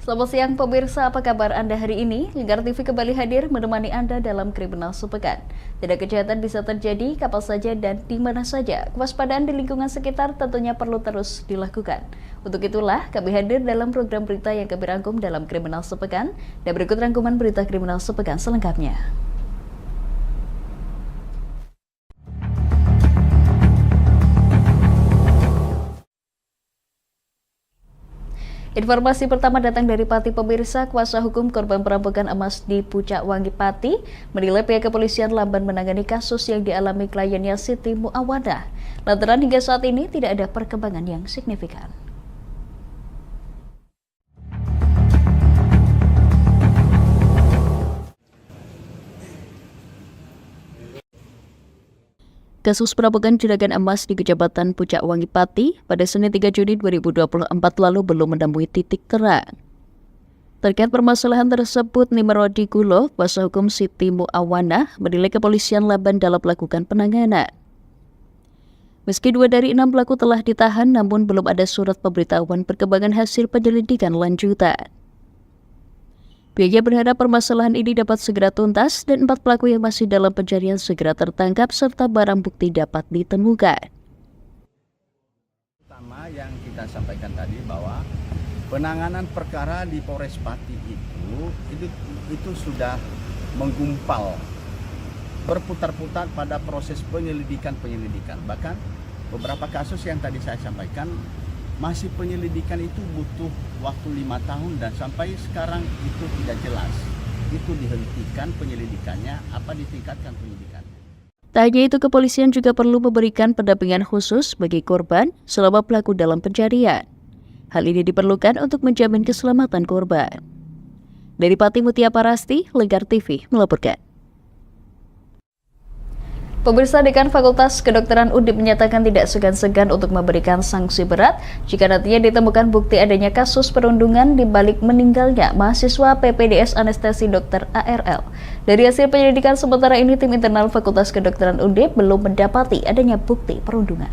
Selamat siang pemirsa, apa kabar Anda hari ini? Lingkar TV kembali hadir menemani Anda dalam Kriminal Sepekan. Tindak kejahatan bisa terjadi kapan saja dan di mana saja. Kewaspadaan di lingkungan sekitar tentunya perlu terus dilakukan. Untuk itulah kami hadir dalam program berita yang kami rangkum dalam Kriminal Sepekan. Dan berikut rangkuman berita Kriminal Sepekan selengkapnya. Informasi pertama datang dari Pati pemirsa. Kuasa hukum korban perampokan emas di Pucak Wangi Pati menilai pihak kepolisian lamban menangani kasus yang dialami kliennya Siti Muawadah. Lantaran hingga saat ini tidak ada perkembangan yang signifikan. Kasus perampokan juragan emas di Kecamatan Pucak Wangi Pati pada Senin 3 Juni 2024 lalu belum menemui titik terang. Terkait permasalahan tersebut, Nimrodi Gulo, kuasa hukum Siti Muawadah, menilai kepolisian Laban dalam melakukan penanganan. Meski 2 dari 6 pelaku telah ditahan, namun belum ada surat pemberitahuan perkembangan hasil penyelidikan lanjutan. Pihaknya berharap permasalahan ini dapat segera tuntas dan 4 pelaku yang masih dalam pencarian segera tertangkap serta barang bukti dapat ditemukan. Pertama yang kita sampaikan tadi bahwa penanganan perkara di Polres Pati itu sudah menggumpal, berputar-putar pada proses penyelidikan. Bahkan beberapa kasus yang tadi saya sampaikan masih penyelidikan itu butuh waktu 5 tahun dan sampai sekarang itu tidak jelas. Itu dihentikan penyelidikannya, apa ditingkatkan penyidikannya. Tak hanya itu, kepolisian juga perlu memberikan pendampingan khusus bagi korban selama pelaku dalam pencarian. Hal ini diperlukan untuk menjamin keselamatan korban. Dari Pati Mutia Parasti, Lingkar TV melaporkan. Pemirsa, Dekan Fakultas Kedokteran Undip menyatakan tidak segan-segan untuk memberikan sanksi berat jika nantinya ditemukan bukti adanya kasus perundungan di balik meninggalnya mahasiswa PPDS Anestesi Dr. ARL. Dari hasil penyelidikan sementara ini, tim internal Fakultas Kedokteran Undip belum mendapati adanya bukti perundungan.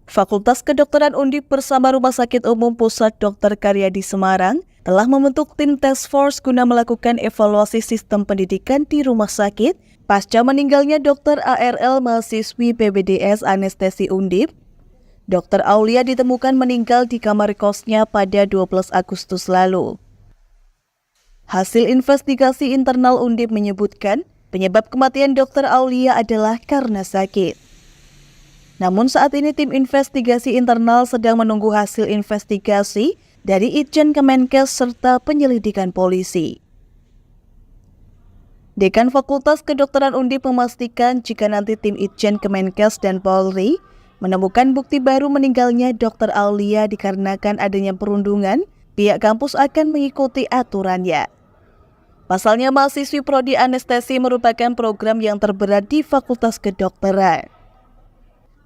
Fakultas Kedokteran Undip bersama Rumah Sakit Umum Pusat Dr. Karyadi Semarang telah membentuk tim task force guna melakukan evaluasi sistem pendidikan di rumah sakit pasca meninggalnya Dr. ARL mahasiswi PPDS Anestesi Undip. Dr. Aulia ditemukan meninggal di kamar kosnya pada 12 Agustus lalu. Hasil investigasi internal Undip menyebutkan penyebab kematian Dr. Aulia adalah karena sakit. Namun saat ini tim investigasi internal sedang menunggu hasil investigasi dari Itjen Kemenkes serta penyelidikan polisi. Dekan Fakultas Kedokteran Undip memastikan jika nanti tim Itjen Kemenkes dan Polri menemukan bukti baru meninggalnya Dr. Aulia dikarenakan adanya perundungan, pihak kampus akan mengikuti aturannya. Pasalnya mahasiswi prodi anestesi merupakan program yang terberat di Fakultas Kedokteran.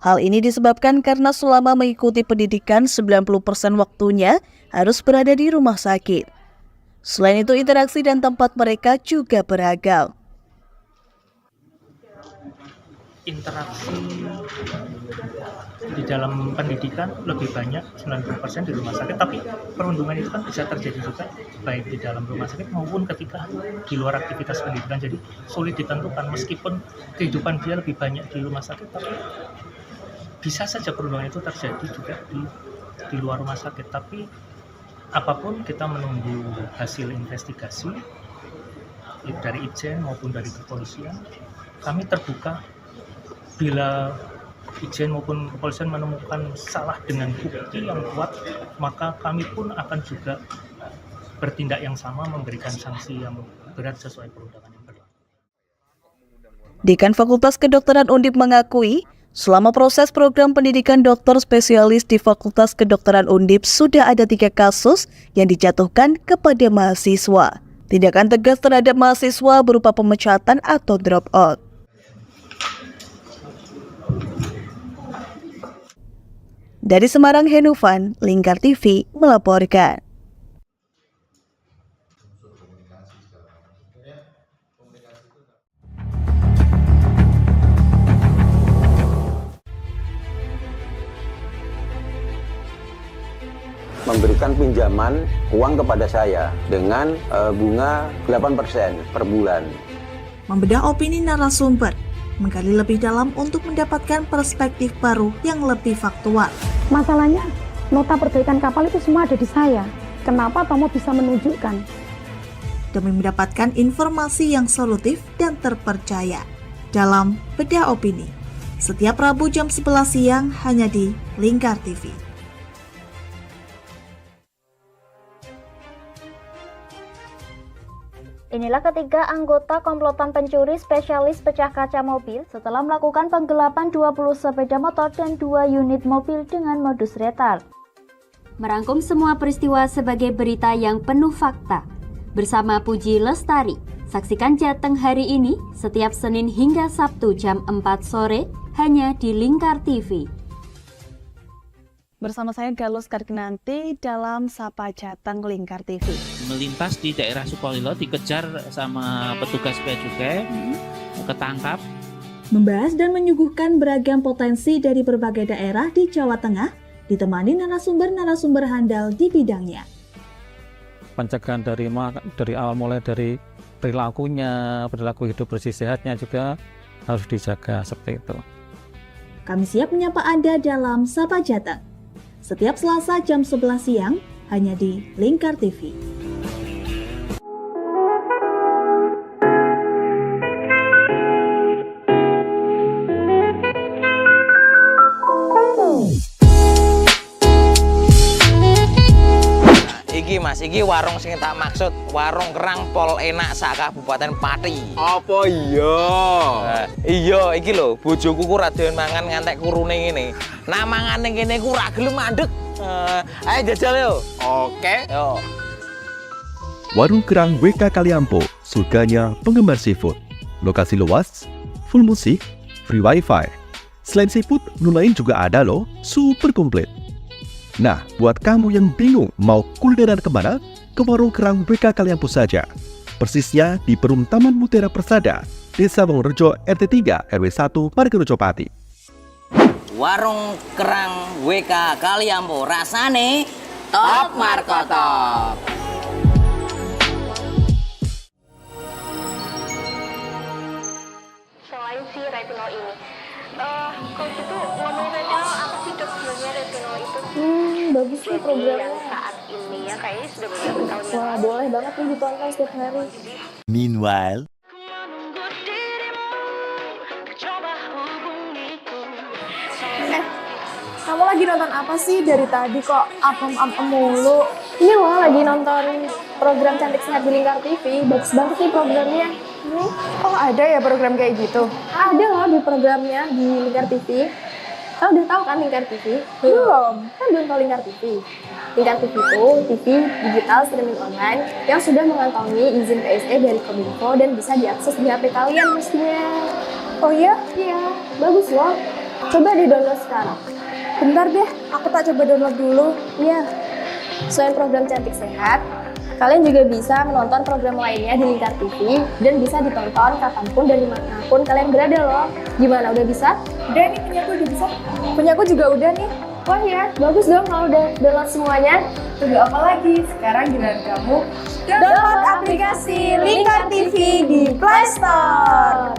Hal ini disebabkan karena selama mengikuti pendidikan 90% waktunya harus berada di rumah sakit. Selain itu, interaksi dan tempat mereka juga beragam. Interaksi di dalam pendidikan lebih banyak 90% di rumah sakit, tapi perundungan itu kan bisa terjadi juga baik di dalam rumah sakit maupun ketika di luar aktivitas pendidikan. Jadi sulit ditentukan, meskipun kehidupan dia lebih banyak di rumah sakit, tapi bisa saja perundungan itu terjadi juga di luar rumah sakit. Tapi apapun kita menunggu hasil investigasi dari Itjen maupun dari kepolisian. Kami terbuka bila Itjen maupun kepolisian menemukan salah dengan bukti yang kuat, maka kami pun akan juga bertindak yang sama, memberikan sanksi yang berat sesuai perundangan yang berlaku. Dekan Fakultas Kedokteran Undip mengakui selama proses program pendidikan dokter spesialis di Fakultas Kedokteran Undip sudah ada 3 kasus yang dijatuhkan kepada mahasiswa. Tindakan tegas terhadap mahasiswa berupa pemecatan atau drop out. Dari Semarang, Henufan, Lingkar TV melaporkan. memberikan pinjaman uang kepada saya dengan bunga 8% per bulan. Membedah opini narasumber, menggali lebih dalam untuk mendapatkan perspektif baru yang lebih faktual. Masalahnya, nota perbaikan kapal itu semua ada di saya. Kenapa Tomo bisa menunjukkan? Demi mendapatkan informasi yang solutif dan terpercaya dalam Bedah Opini. Setiap Rabu jam 11 siang hanya di Lingkar TV. Inilah ketiga anggota komplotan pencuri spesialis pecah kaca mobil setelah melakukan penggelapan 20 sepeda motor dan 2 unit mobil dengan modus retal. Merangkum semua peristiwa sebagai berita yang penuh fakta. Bersama Puji Lestari, saksikan Jateng hari ini setiap Senin hingga Sabtu jam 4 sore hanya di Lingkar TV. Bersama saya Galus Karginanti dalam Sapa Jateng Lingkar TV. Melintas di daerah Sukolilo dikejar sama petugas bea cukai, ketangkap. Membahas dan menyuguhkan beragam potensi dari berbagai daerah di Jawa Tengah, ditemani narasumber-narasumber handal di bidangnya. Pencegahan dari awal mulai dari perilaku hidup bersih sehatnya juga harus dijaga seperti itu. Kami siap menyapa Anda dalam Sapa Jateng. Setiap Selasa jam 11 siang hanya di Lingkar TV. Iki warung sing tak maksud, warung kerang pol enak sak Kabupaten Pati. Apa iya? Iya, iki lho, bojoku ku ra doyan mangan ngantek kurune ngene. Nah mangane kene ku ra gelem mandeg. Ayo jajal yo. Oke. Yo. Warung Kerang WK Kaliampo, surganya penggemar seafood. Lokasi luas, full musik, free wifi. Selain seafood, menu lain juga ada loh, super komplit. Nah, buat kamu yang bingung mau kulineran kemana, ke Warung Kerang WK Kaliampo saja. Persisnya di Perum Taman Mutiara Persada, Desa Wongrejo RT 3 RW 1 Margorejo Pati. Warung Kerang WK Kaliampo, rasane top markotop. Selain si retinol ini, kalau gitu ngomongin retinol apa sih dok sebenarnya retinol itu? Bagus sih programnya. Yang saat ini ya kayaknya sudah beberapa tahun yang Wah, boleh banget nih ditonton setiap hari. Meanwhile, Kamu lagi nonton apa sih dari tadi kok apem-apem mulu? Ini loh lagi nonton program Cantik Sehat di Lingkar TV. Bagus banget sih programnya. Oh ada ya program kayak gitu? Ada loh di programnya di Lingkar TV. Kau udah tahu kan Lingkar TV? Belum. Kan belum tahu Lingkar TV. Lingkar TV itu TV digital streaming online yang sudah mengantongi izin PSE dari Kominfo dan bisa diakses di HP kalian mestinya. Oh iya? Iya, bagus loh. Coba di-download sekarang. Bentar deh, aku tak coba download dulu. Iya. Selain program Cantik Sehat, kalian juga bisa menonton program lainnya di Lingkar TV dan bisa ditonton kapanpun dan dimanapun kalian berada loh. Gimana, udah bisa? Udah nih, punyaku udah bisa. Punyaku juga udah nih. Wah ya, bagus dong kalau udah download semuanya. Tunggu apa lagi? Sekarang giliran kamu download aplikasi Lingkar TV di Play Store.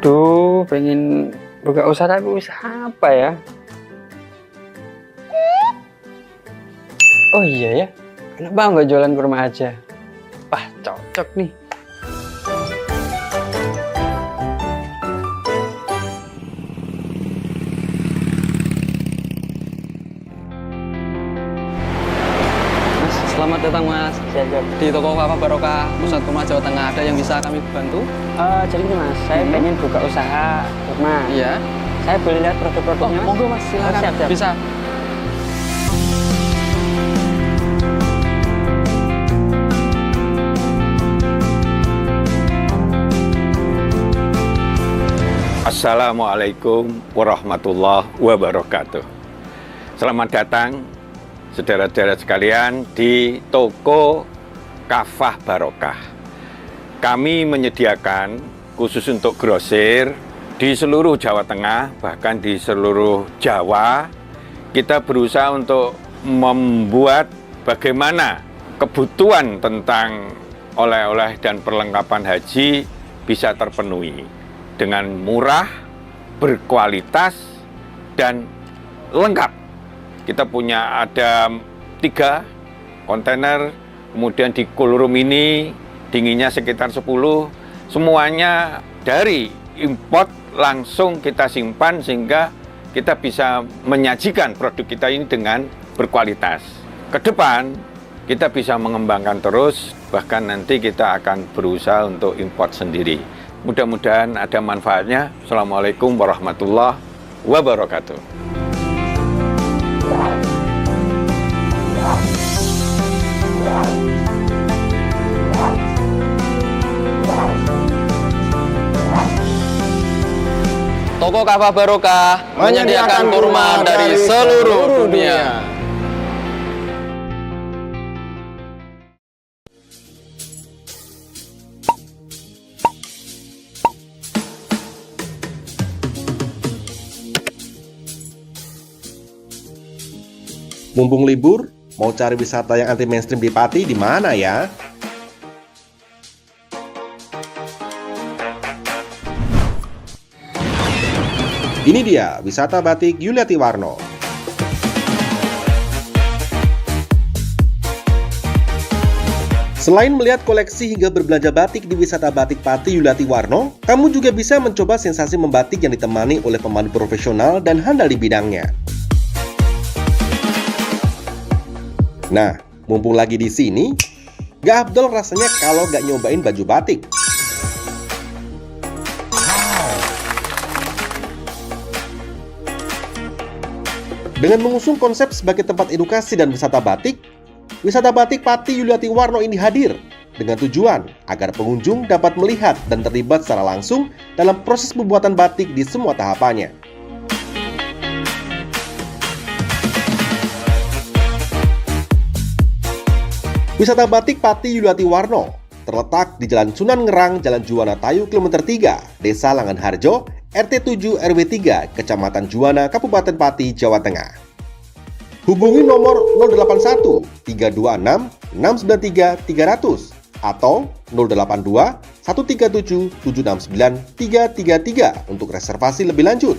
Duh, pengen buka usaha tapi usaha apa ya? Oh iya ya, kenapa nggak jualan kurma aja? Wah, cocok nih. Mas, selamat datang Mas. Di toko Papa Barokah Pusat Kurma Jawa Tengah ada yang bisa kami bantu? Jadi gini Mas, saya pengen buka usaha kurma. Iya. Saya boleh lihat produk-produknya? Oh, monggo Mas, silakan. Siap. Bisa. Assalamualaikum warahmatullahi wabarakatuh. Selamat datang saudara-saudara sekalian di toko Kafah Barokah. Kami menyediakan khusus untuk grosir di seluruh Jawa Tengah, bahkan di seluruh Jawa. Kita berusaha untuk membuat bagaimana kebutuhan tentang oleh-oleh dan perlengkapan haji bisa terpenuhi dengan murah, berkualitas, dan lengkap. Kita punya ada 3 kontainer, kemudian di cool room ini dinginnya sekitar 10, semuanya dari import langsung kita simpan sehingga kita bisa menyajikan produk kita ini dengan berkualitas. Ke depan kita bisa mengembangkan terus, bahkan nanti kita akan berusaha untuk import sendiri. Mudah-mudahan ada manfaatnya. Assalamualaikum warahmatullahi wabarakatuh. Toko Kafah Barokah menyediakan kurma dari seluruh dunia. Mumpung libur, mau cari wisata yang anti mainstream di Pati di mana ya? Ini dia wisata batik Yuliati Warno. Selain melihat koleksi hingga berbelanja batik di wisata batik Pati Yuliati Warno, kamu juga bisa mencoba sensasi membatik yang ditemani oleh pemandu profesional dan handal di bidangnya. Nah, mumpung lagi di sini, gak afdol rasanya kalau gak nyobain baju batik. Dengan mengusung konsep sebagai tempat edukasi dan wisata batik Pati Yuliati Warno ini hadir dengan tujuan agar pengunjung dapat melihat dan terlibat secara langsung dalam proses pembuatan batik di semua tahapannya. Wisata batik Pati Yuliati Warno terletak di Jalan Sunan Ngerang, Jalan Juwana Tayu, Kilometer 3, Desa Langanharjo, RT 7 RW 3, Kecamatan Juwana, Kabupaten Pati, Jawa Tengah. Hubungi nomor 081 326 693 300 atau 082 137 769 333 untuk reservasi lebih lanjut.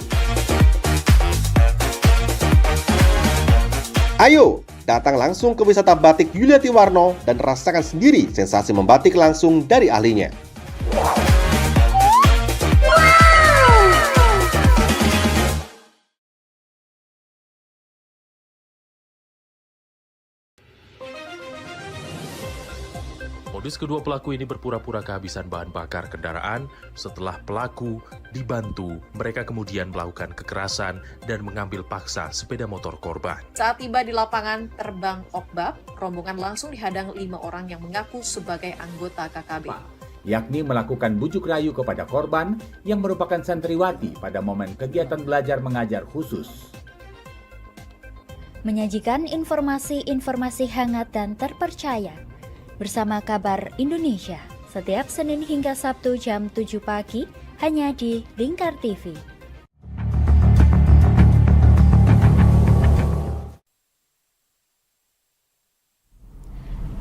Ayo, datang langsung ke wisata batik Yuliati Warno dan rasakan sendiri sensasi membatik langsung dari ahlinya. Modus kedua pelaku ini berpura-pura kehabisan bahan bakar kendaraan. Setelah pelaku dibantu, mereka kemudian melakukan kekerasan dan mengambil paksa sepeda motor korban. Saat tiba di lapangan terbang Okbab, rombongan langsung dihadang 5 orang yang mengaku sebagai anggota KKB. Yakni melakukan bujuk rayu kepada korban yang merupakan santriwati pada momen kegiatan belajar mengajar khusus. Menyajikan informasi-informasi hangat dan terpercaya bersama Kabar Indonesia setiap Senin hingga Sabtu jam 7 pagi hanya di Lingkar TV.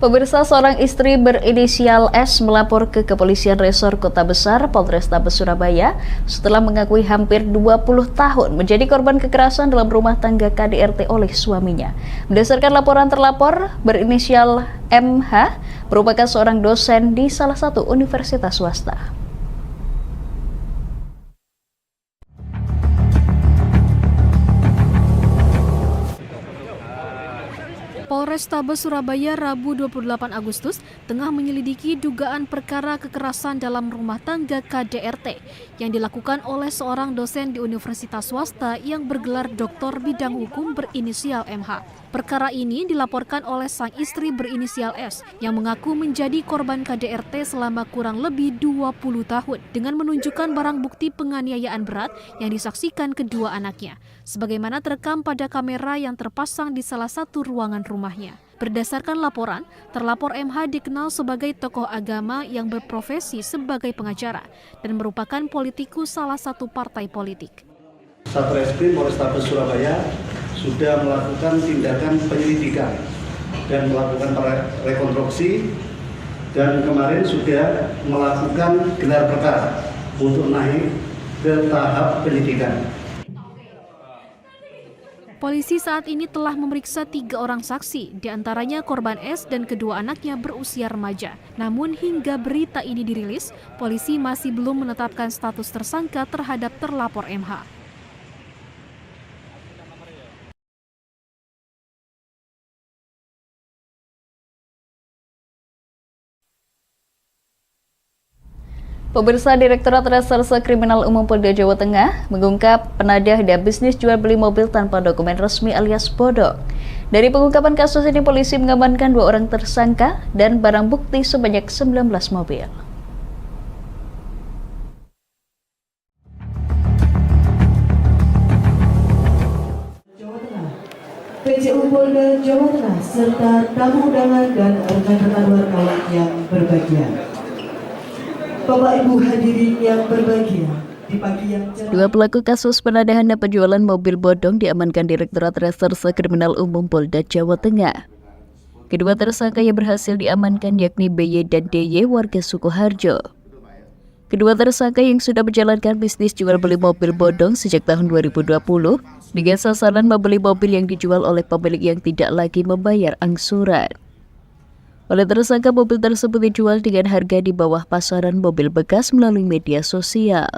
Pemirsa, seorang istri berinisial S melapor ke Kepolisian Resor Kota Besar Polrestabes Surabaya setelah mengakui hampir 20 tahun menjadi korban kekerasan dalam rumah tangga KDRT oleh suaminya. Berdasarkan laporan terlapor berinisial MH merupakan seorang dosen di salah satu universitas swasta. Polrestabes Surabaya Rabu 28 Agustus tengah menyelidiki dugaan perkara kekerasan dalam rumah tangga KDRT yang dilakukan oleh seorang dosen di universitas swasta yang bergelar doktor bidang hukum berinisial MH. Perkara ini dilaporkan oleh sang istri berinisial S yang mengaku menjadi korban KDRT selama kurang lebih 20 tahun dengan menunjukkan barang bukti penganiayaan berat yang disaksikan kedua anaknya, sebagaimana terekam pada kamera yang terpasang di salah satu ruangan rumahnya. Berdasarkan laporan, terlapor MH dikenal sebagai tokoh agama yang berprofesi sebagai pengacara dan merupakan politikus salah satu partai politik. Satreskrim Polrestabes Surabaya sudah melakukan tindakan penyelidikan dan melakukan rekonstruksi, dan kemarin sudah melakukan gelar perkara untuk naik ke tahap penyidikan. Polisi saat ini telah memeriksa 3 orang saksi, diantaranya korban S dan kedua anaknya berusia remaja. Namun hingga berita ini dirilis, polisi masih belum menetapkan status tersangka terhadap terlapor MH. Pemirsa, Direktorat Reserse Kriminal Umum Polda Jawa Tengah mengungkap penadah dan bisnis jual beli mobil tanpa dokumen resmi alias bodong. Dari pengungkapan kasus ini, polisi mengamankan 2 orang tersangka dan barang bukti sebanyak 19 mobil. PJU Polda Jawa Tengah serta tamu undangan dan rekan-rekan wartawan yang berbahagia. Bapak Ibu hadirin yang berbahagia, di pagi yang cerah. 2 pelaku kasus penadahan dan penjualan mobil bodong diamankan Direktorat Reserse Kriminal Umum Polda Jawa Tengah. Kedua tersangka yang berhasil diamankan yakni BY dan DY warga Sukoharjo. Kedua tersangka yang sudah menjalankan bisnis jual beli mobil bodong sejak tahun 2020 dengan sasaran membeli mobil yang dijual oleh pemilik yang tidak lagi membayar angsuran. Oleh tersangka, mobil tersebut dijual dengan harga di bawah pasaran mobil bekas melalui media sosial.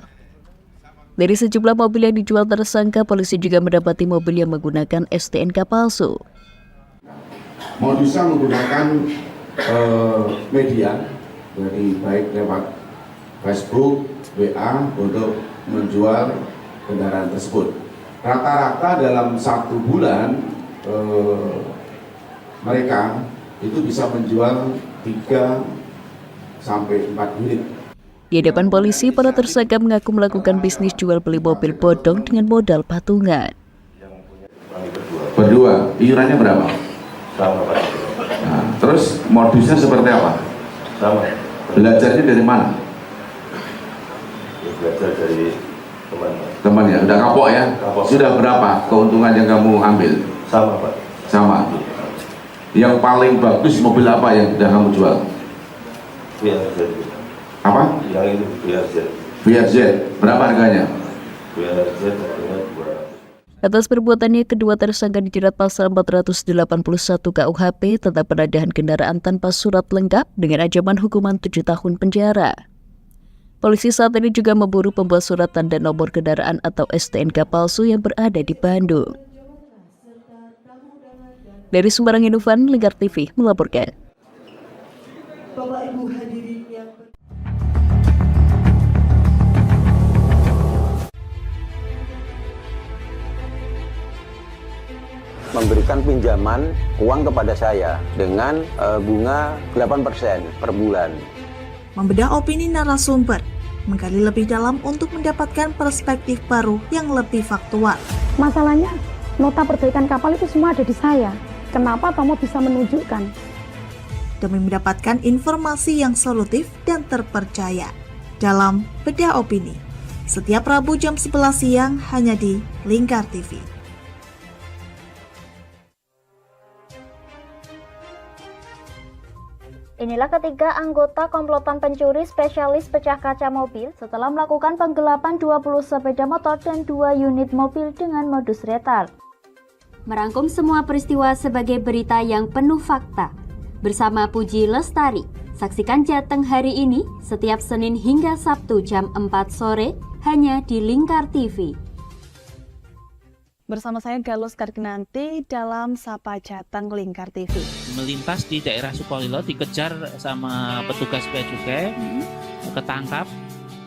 Dari sejumlah mobil yang dijual tersangka, polisi juga mendapati mobil yang menggunakan STNK palsu. Modusnya menggunakan media, dari baik lewat Facebook, WA untuk menjual kendaraan tersebut. Rata-rata dalam 1 bulan mereka itu bisa menjual 3 sampai 4 unit. Di hadapan polisi, para tersangka mengaku melakukan bisnis jual beli mobil bodong dengan modal patungan. Berdua, iurannya berapa? Sama, Pak. Nah, terus modusnya seperti apa? Sama. Belajarnya dari mana? Belajar dari teman. Teman ya, udah kapok ya? Kapok. Sudah berapa keuntungan yang kamu ambil? Sama, Pak. Sama. Yang paling bagus mobil apa yang sudah kamu jual? VRZ. Apa? Yang itu VRZ. VRZ. Berapa harganya? VRZ harganya 200. Atas perbuatannya, kedua tersangka dijerat pasal 481 KUHP tentang penadahan kendaraan tanpa surat lengkap dengan ancaman hukuman 7 tahun penjara. Polisi saat ini juga memburu pembuat surat tanda nomor kendaraan atau STNK palsu yang berada di Bandung. Dari Semarang, Inufan, Lingkar TV melaporkan. Bapak Ibu hadirin yang memberikan pinjaman uang kepada saya dengan bunga 8% per bulan. Membedah opini narasumber, menggali lebih dalam untuk mendapatkan perspektif baru yang lebih faktual. Masalahnya, nota perbaikan kapal itu semua ada di saya. Kenapa Tomo bisa menunjukkan? Demi mendapatkan informasi yang solutif dan terpercaya dalam Bedah Opini. Setiap Rabu jam 11 siang hanya di Lingkar TV. Inilah ketiga anggota komplotan pencuri spesialis pecah kaca mobil setelah melakukan penggelapan 20 sepeda motor dan 2 unit mobil dengan modus retal. Merangkum semua peristiwa sebagai berita yang penuh fakta. Bersama Puji Lestari, saksikan Jateng hari ini setiap Senin hingga Sabtu jam 4 sore hanya di Lingkar TV. Bersama saya Galus Karkinanti dalam Sapa Jateng Lingkar TV. Melintas di daerah Sukolilo dikejar sama petugas bea cukai, ketangkap.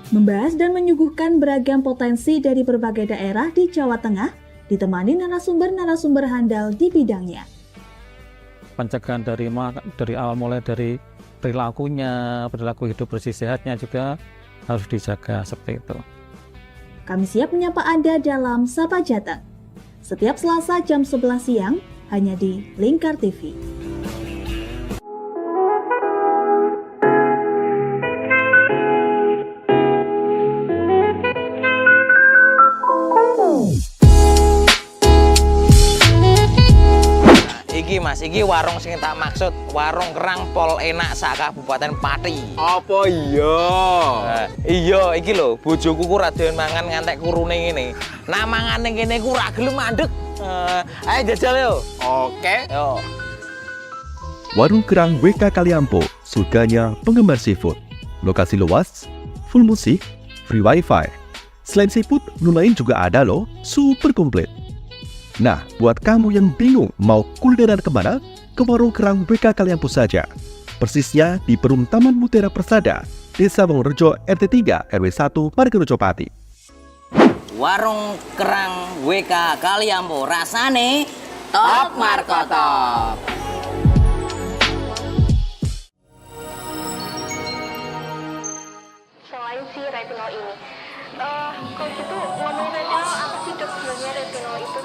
Membahas dan menyuguhkan beragam potensi dari berbagai daerah di Jawa Tengah, ditemani narasumber-narasumber handal di bidangnya. pencegahan dari awal, mulai dari perilaku hidup bersih sehatnya juga harus dijaga seperti itu. Kami siap menyapa Anda dalam Sapa Jateng. Setiap Selasa jam 11 siang hanya di Lingkar TV. Iki Mas, iki warung sing tak maksud, warung kerang pol enak sak Kabupaten Pati. Apa iya? Iya, iki lho, bojoku ku ra doyan mangan ngantek kurune ngene. Nah mangane kene ku ra gelem mandeg. Ayo jajal yo. Oke. Yo. Warung Kerang WK Kaliampo, surganya penggemar seafood. Lokasi luas, full musik, free wifi. Selain seafood, menu lain juga ada loh, super komplit. Nah, buat kamu yang bingung mau kulineran kemana, ke Warung Kerang WK Kaliampo saja. Persisnya di Perum Taman Mutiara Persada, Desa Wongorejo RT 3 RW 1 Margorejo Pati. Warung Kerang WK Kaliampo, rasane top markotop. Selain si retinol ini, kalau gitu ngomong retinol apa sih dok sebenarnya retinol itu?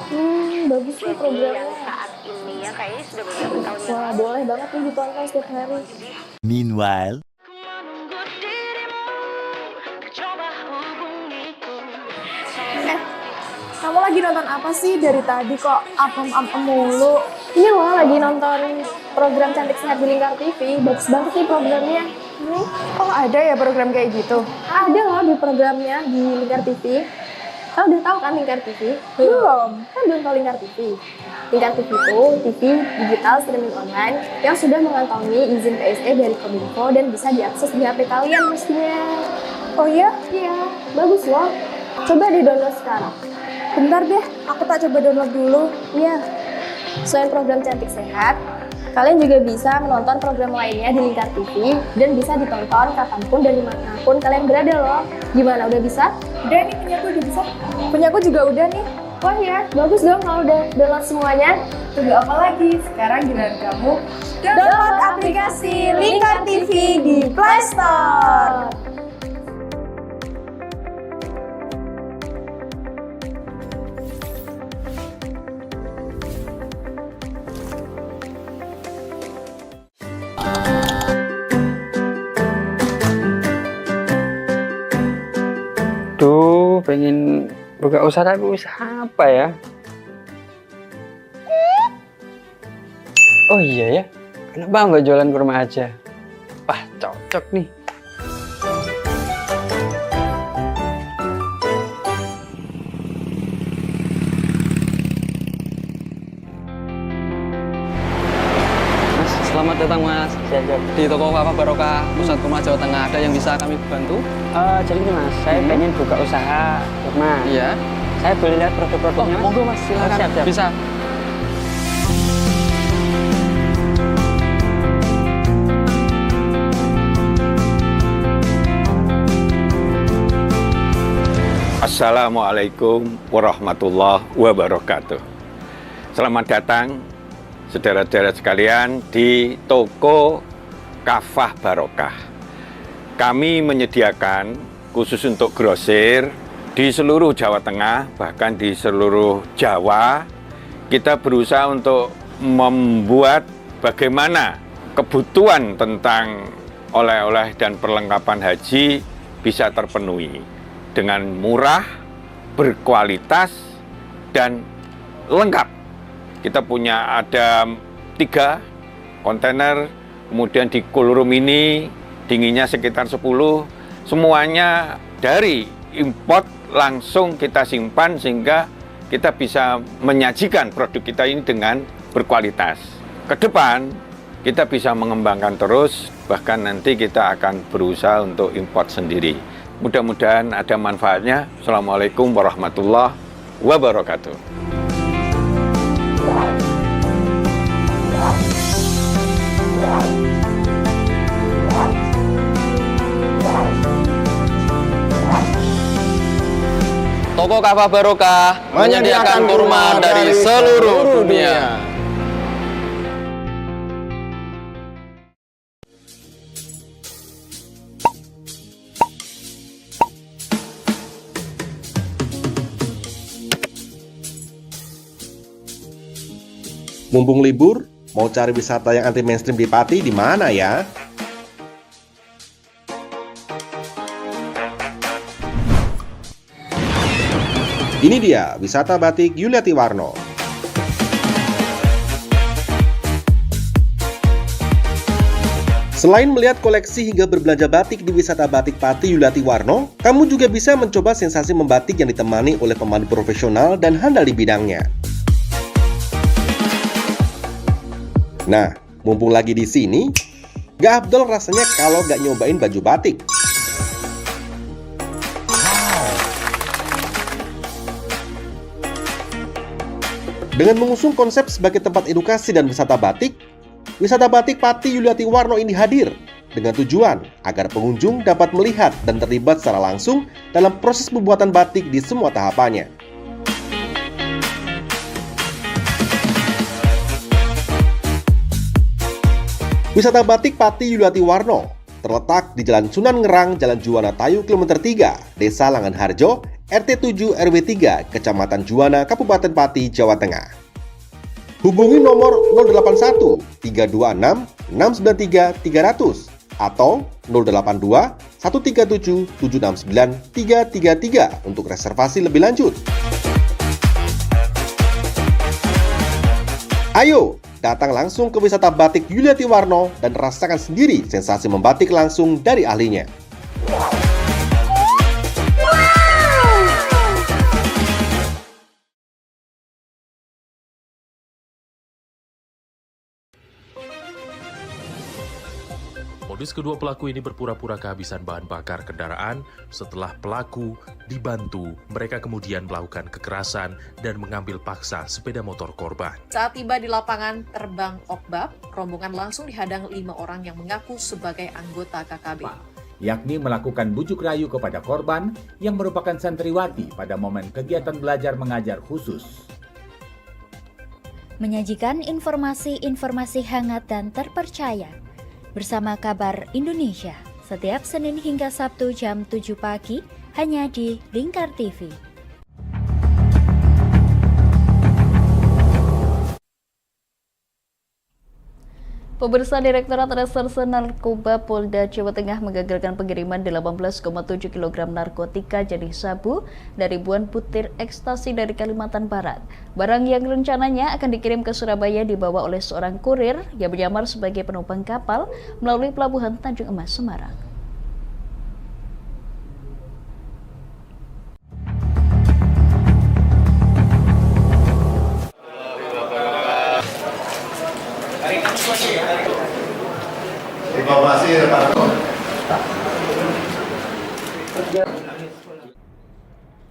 Bagus nih programnya. Yang saat ini ya kayaknya sudah beberapa tahun yang Wah, lalu. boleh banget nih ditonton setiap hari. Meanwhile, Kamu lagi nonton apa sih dari tadi kok apem-apem mulu? Ini loh lagi nonton program Cantik Sehat di Lingkar TV. Bagus banget nih programnya. Oh ada ya program kayak gitu? Ada loh di programnya di Lingkar TV. Kamu udah tahu kan Lingkar TV? Belum. Kan belum tahu Lingkar TV. Lingkar TV itu TV digital streaming online yang sudah mengantongi izin PSE dari Kominfo dan bisa diakses di HP kalian mestinya. Oh iya? Iya. Bagus loh. Coba di-download sekarang. Bentar deh, aku tak coba download dulu. Iya. Selain program Cantik Sehat, kalian juga bisa menonton program lainnya di Lingkar TV dan bisa ditonton kapanpun dan dimanapun kalian berada loh. Gimana, udah bisa? Udah nih, punyaku udah bisa. Punyaku juga udah nih. Wah ya, bagus dong kalau udah download semuanya. Tunggu apa lagi? Sekarang giliran kamu download aplikasi Lingkar TV di Play Store. Duh, pengen buka usaha tapi usaha apa ya? Oh iya ya, kenapa nggak jualan kurma aja? Wah, cocok nih. Mas, selamat datang Mas. Di toko Kafa Barokah Pusat Kurma Jawa Tengah, ada yang bisa kami bantu? Jadi ini Mas, saya pengen buka usaha kurma. Iya. Saya boleh lihat produk-produknya Mas? Monggo Mas, silakan. Siap. Bisa. Assalamualaikum warahmatullahi wabarakatuh. Selamat datang saudara-saudara sekalian di toko Kafah Barokah. Kami menyediakan khusus untuk grosir di seluruh Jawa Tengah, bahkan di seluruh Jawa. Kita berusaha untuk membuat bagaimana kebutuhan tentang oleh-oleh dan perlengkapan haji bisa terpenuhi dengan murah, berkualitas, dan lengkap. Kita punya ada 3 kontainer, kemudian di cool room ini dinginnya sekitar 10, semuanya dari import langsung kita simpan sehingga kita bisa menyajikan produk kita ini dengan berkualitas. Ke depan kita bisa mengembangkan terus, bahkan nanti kita akan berusaha untuk import sendiri. Mudah-mudahan ada manfaatnya. Assalamualaikum warahmatullahi wabarakatuh. Toko Kafah Barokah menyediakan kurma dari seluruh dunia. Mumpung libur, mau cari wisata yang anti mainstream di Pati di mana ya? Ini dia wisata batik Yuliati Warno. Selain melihat koleksi hingga berbelanja batik di wisata batik Pati Yuliati Warno, kamu juga bisa mencoba sensasi membatik yang ditemani oleh pemandu profesional dan handal di bidangnya. Nah, mumpung lagi di sini, gak afdol rasanya kalau gak nyobain baju batik. Dengan mengusung konsep sebagai tempat edukasi dan wisata batik Pati Yuliati Warno ini hadir dengan tujuan agar pengunjung dapat melihat dan terlibat secara langsung dalam proses pembuatan batik di semua tahapannya. Wisata batik Pati Yuliati Warno terletak di Jalan Sunan Ngerang, Jalan Juwana Tayu, Kilometer 3, Desa Langanharjo, RT 7 RW 3, Kecamatan Juwana, Kabupaten Pati, Jawa Tengah. Hubungi nomor 081 326 693 300 atau 082 137 769 333 untuk reservasi lebih lanjut. Ayo, datang langsung ke wisata batik Yuliati Warno dan rasakan sendiri sensasi membatik langsung dari ahlinya. Modus kedua pelaku ini berpura-pura kehabisan bahan bakar kendaraan. Setelah pelaku dibantu, mereka kemudian melakukan kekerasan dan mengambil paksa sepeda motor korban. Saat tiba di lapangan terbang Okbab, rombongan langsung dihadang 5 orang yang mengaku sebagai anggota KKB. Yakni melakukan bujuk rayu kepada korban yang merupakan santriwati pada momen kegiatan belajar mengajar khusus. Menyajikan informasi-informasi hangat dan terpercaya bersama Kabar Indonesia setiap Senin hingga Sabtu jam 7 pagi hanya di Lingkar TV. Pemirsa, Direktorat Reserse Narkoba Polda Jawa Tengah menggagalkan pengiriman 18,7 kg narkotika jenis sabu dari ribuan butir ekstasi dari Kalimantan Barat. Barang yang rencananya akan dikirim ke Surabaya dibawa oleh seorang kurir yang menyamar sebagai penumpang kapal melalui Pelabuhan Tanjung Emas, Semarang.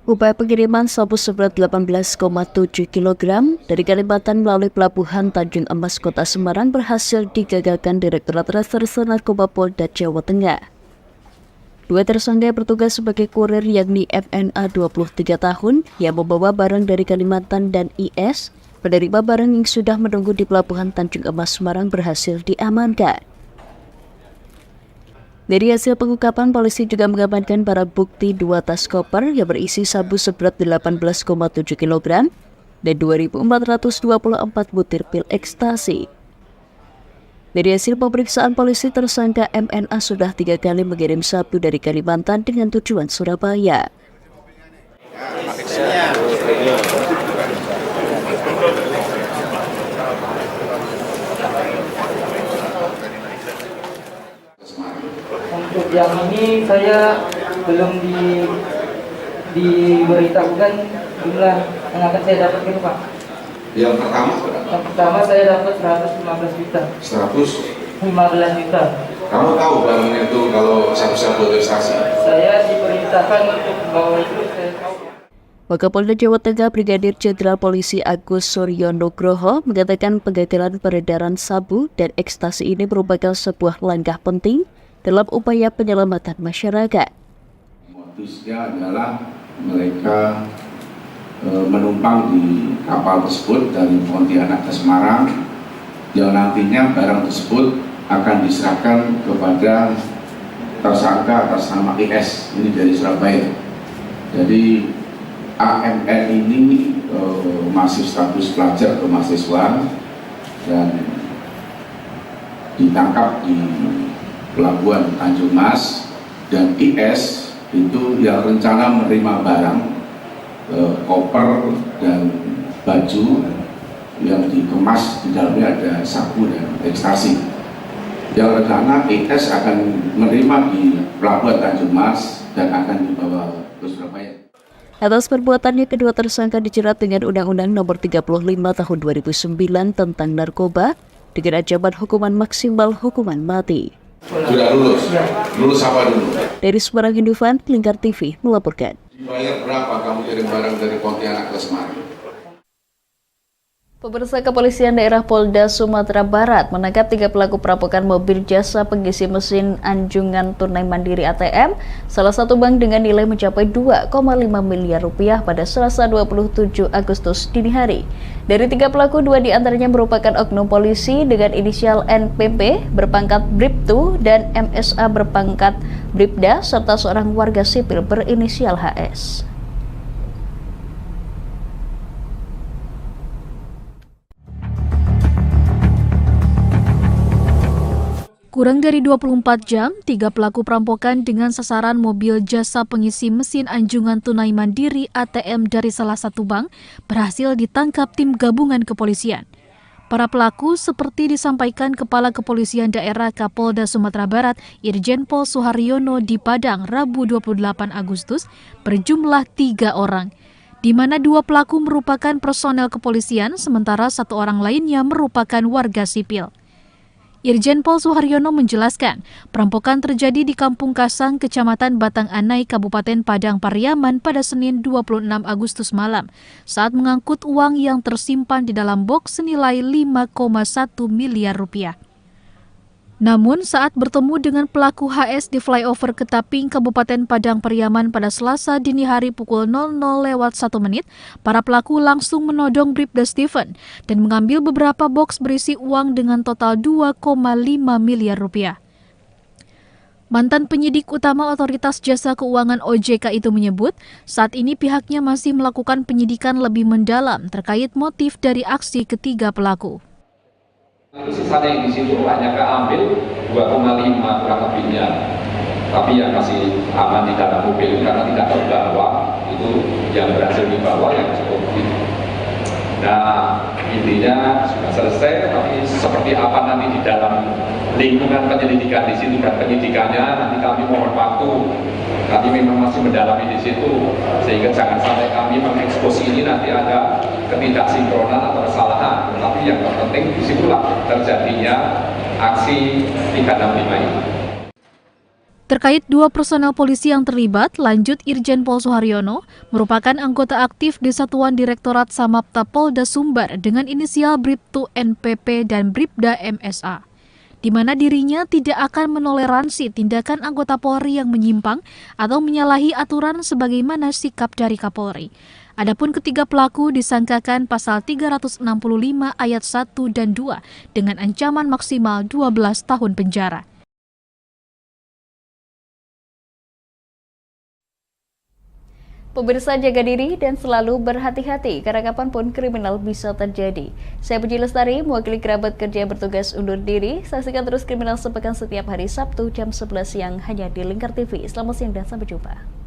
Upaya pengiriman sabu seberat 18,7 kg dari Kalimantan melalui Pelabuhan Tanjung Emas Kota Semarang berhasil digagalkan Direktorat Reserse Narkoba Polda Jawa Tengah. Dua tersangka bertugas sebagai kurir yakni FNA 23 tahun yang membawa barang dari Kalimantan dan IS penerima barang yang sudah menunggu di Pelabuhan Tanjung Emas Semarang berhasil diamankan. Dari hasil pengungkapan, polisi juga mengamankan barang bukti 2 tas koper yang berisi sabu seberat 18,7 kg dan 2.424 butir pil ekstasi. Dari hasil pemeriksaan polisi, tersangka MNA sudah 3 kali mengirim sabu dari Kalimantan dengan tujuan Surabaya. Untuk yang ini saya belum diberitahukan jumlah yang akan saya dapatkan, Pak. Yang pertama? Yang pertama saya dapat 115 juta. 115 juta. Kamu tahu barangnya itu kalau sabu-sabu ekstasi? Saya diperintahkan untuk bawa itu, saya tahu. Wakapolda Jawa Tengah Brigadir Jenderal Polisi Agus Suryo Nugroho mengatakan penggagalan peredaran sabu dan ekstasi ini merupakan sebuah langkah penting dalam upaya penyelamatan masyarakat. Modusnya adalah mereka menumpang di kapal tersebut dari Pontianak ke Semarang, yang nantinya barang tersebut akan diserahkan kepada tersangka atas nama IS, ini dari Surabaya. Jadi AMN ini masih status pelajar atau mahasiswa dan ditangkap di Pelabuhan Tanjung Mas, dan IS itu yang rencana menerima barang, koper dan baju yang dikemas di dalamnya ada sabu dan ekstasi. Yang rencana IS akan menerima di Pelabuhan Tanjung Mas dan akan dibawa ke Surabaya. Atas perbuatannya, kedua tersangka dijerat dengan Undang-Undang Nomor 35 Tahun 2009 tentang narkoba dengan ancaman hukuman maksimal hukuman mati. Sudah lulus apa dulu? Dari Semarang, Indofan, Lingkar TV melaporkan. Dibayar berapa kamu kirim barang dari Pontianak ke Semarang? Pemirsa, Kepolisian Daerah Polda Sumatera Barat menangkap 3 pelaku perampokan mobil jasa pengisi mesin anjungan tunai mandiri ATM, salah satu bank dengan nilai mencapai 2,5 miliar rupiah pada Selasa 27 Agustus dini hari. Dari 3 pelaku, 2 diantaranya merupakan oknum polisi dengan inisial NPP berpangkat Bribtu dan MSA berpangkat Bribda, serta seorang warga sipil berinisial HS. Kurang dari 24 jam, 3 pelaku perampokan dengan sasaran mobil jasa pengisi mesin anjungan tunai mandiri ATM dari salah satu bank berhasil ditangkap tim gabungan kepolisian. Para pelaku seperti disampaikan Kepala Kepolisian Daerah Kapolda Sumatera Barat Irjen Pol Suharyono di Padang Rabu 28 Agustus berjumlah 3 orang, di mana 2 pelaku merupakan personel kepolisian sementara 1 orang lainnya merupakan warga sipil. Irjen Pol Suharyono menjelaskan, perampokan terjadi di Kampung Kasang, Kecamatan Batang Anai, Kabupaten Padang Pariaman pada Senin 26 Agustus malam, saat mengangkut uang yang tersimpan di dalam box senilai 5,1 miliar rupiah. Namun saat bertemu dengan pelaku HS di flyover Ketaping, Kabupaten Padang Pariaman pada Selasa dini hari pukul 00.01, para pelaku langsung menodong Bribda Stephen dan mengambil beberapa box berisi uang dengan total 2,5 miliar rupiah. Mantan penyidik utama Otoritas Jasa Keuangan OJK itu menyebut, saat ini pihaknya masih melakukan penyidikan lebih mendalam terkait motif dari aksi ketiga pelaku. Sisanya yang di situ hanya keambil 2,5 kurang lebihnya, tapi yang masih aman di dalam mobil karena tidak terbawa, itu yang berhasil dibawa yang cukup gitu. Nah, intinya sudah selesai, tapi seperti apa nanti di dalam lingkungan penyelidikan di situ dan penyidikannya nanti kami mohon waktu. Kami memang masih mendalami di situ, sehingga jangan sampai kami mengekspos ini nanti ada ketidaksinkronan atau kesalahan. Tapi yang terpenting disitulah terjadinya aksi 365 ini. Terkait 2 personel polisi yang terlibat, lanjut Irjen Pol Suharyono, merupakan anggota aktif di Satuan Direktorat Samapta Polda Sumbar dengan inisial Bribtu NPP dan Bribda MSA, di mana dirinya tidak akan menoleransi tindakan anggota Polri yang menyimpang atau menyalahi aturan sebagaimana sikap dari Kapolri. Adapun ketiga pelaku disangkakan pasal 365 ayat 1 dan 2 dengan ancaman maksimal 12 tahun penjara. Pemirsa, jaga diri dan selalu berhati-hati karena kapanpun kriminal bisa terjadi. Saya Puji Lestari, mewakili kerabat kerja yang bertugas undur diri. Saksikan terus Kriminal Sepekan setiap hari Sabtu jam 11 siang hanya di Lingkar TV. Selamat siang dan sampai jumpa.